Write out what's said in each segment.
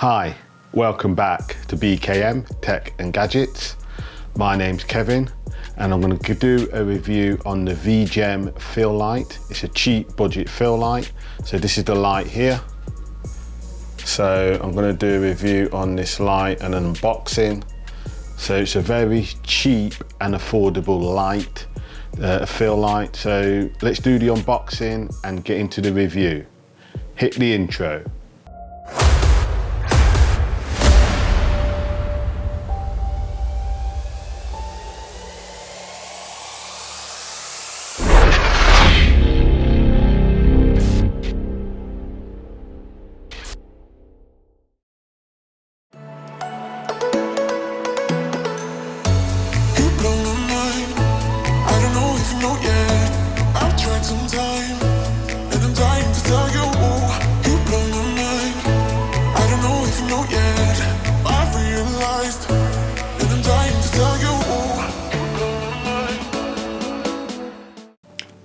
Hi, welcome back to BKM Tech and Gadgets. My name's Kevin and I'm going to do a review on the ViJim fill light. It's a cheap budget fill light. So this is the light here. So I'm going to do a review on this light and an unboxing. So it's a very cheap and affordable light, fill light. So let's do the unboxing and get into the review. Hit the intro.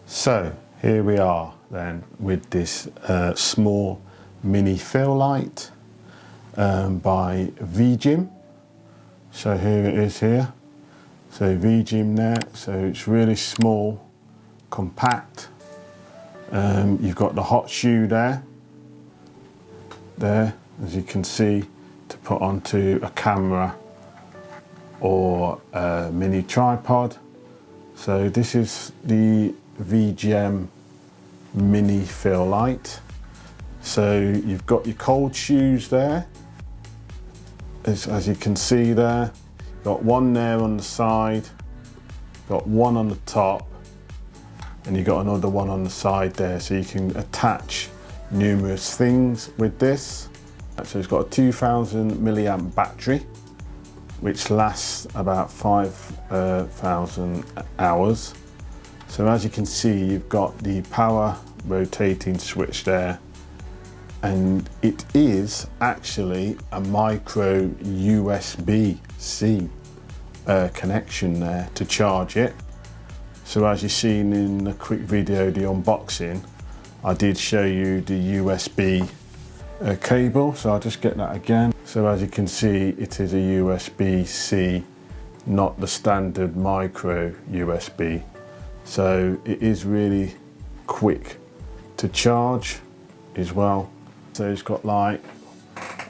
So here we are then with this small mini fill light by ViJim. So here it is here. So ViJim there. So it's really small, compact. You've got the hot shoe there, as you can see, to put onto a camera or a mini tripod. So this is the ViJim mini fill light. So you've got your cold shoes there, as you can see there. Got one there on the side, got one on the top, and you've got another one on the side there, so you can attach numerous things with this. So it's got a 2000 milliamp battery, which lasts about 5,000 hours. So as you can see, you've got the power rotating switch there, and it is actually a micro USB-C connection there to charge it. So as you've seen in the quick video, the unboxing, I did show you the USB cable, so I'll just get that again. So as you can see, it is a USB-C, not the standard micro USB. So it is really quick to charge as well. So it's got like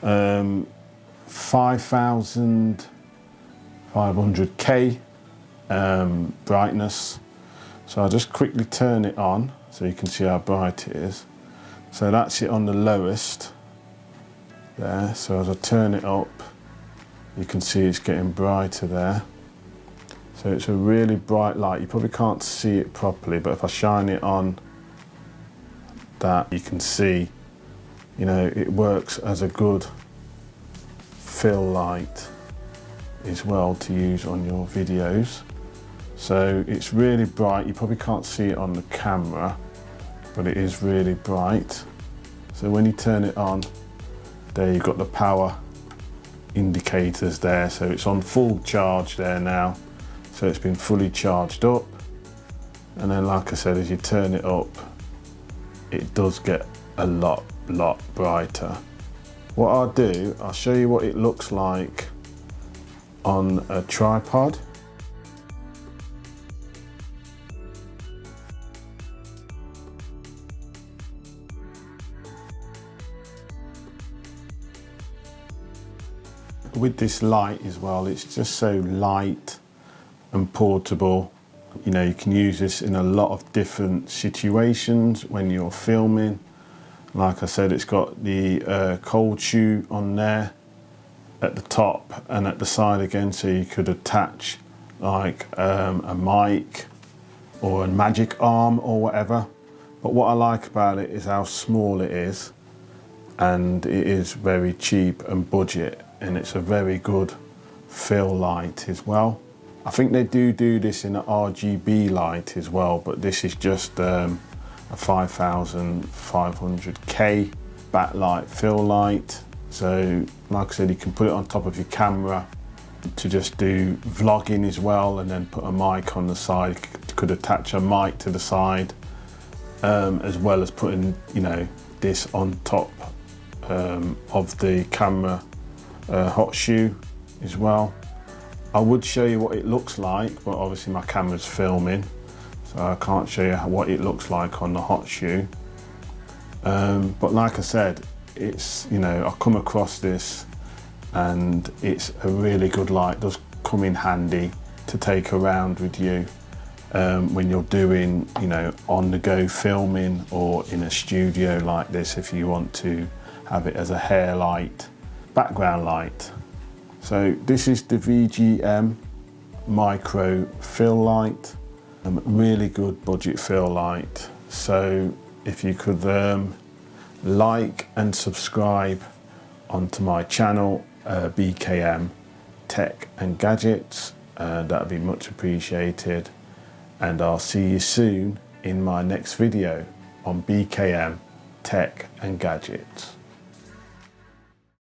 5,500K brightness. So I'll just quickly turn it on so you can see how bright it is. So that's it on the lowest there. So as I turn it up, you can see it's getting brighter there. So it's a really bright light. You probably can't see it properly, but if I shine it on that, you can see, you know, it works as a good fill light as well to use on your videos. So it's really bright. You probably can't see it on the camera, but it is really bright. So when you turn it on, there you've got the power indicators there. So it's on full charge there now. So it's been fully charged up. And then like I said, as you turn it up, it does get a lot brighter. What I'll do, I'll show you what it looks like on a tripod. With this light as well, it's just so light and portable. You know, you can use this in a lot of different situations when you're filming. Like I said, it's got the cold shoe on there at the top and at the side again, so you could attach like a mic or a magic arm or whatever. But what I like about it is how small it is, and it is very cheap and budget, and it's a very good fill light as well. I think they do this in an RGB light as well, but this is just a 5,500K backlight fill light. So like I said, you can put it on top of your camera to just do vlogging as well, and then put a mic on the side. Could attach a mic to the side, as well as putting, you know, this on top of the camera hot shoe as well. I would show you what it looks like, but obviously my camera's filming, so I can't show you what it looks like on the hot shoe. But like I said, it's, you know, I come across this and it's a really good light. It does come in handy to take around with you when you're doing, you know, on the go filming, or in a studio like this if you want to have it as a hair light, background light. So this is the ViJim micro fill light, really good budget fill light. So if you could like and subscribe onto my channel, BKM Tech and Gadgets, that would be much appreciated. And I'll see you soon in my next video on BKM Tech and Gadgets.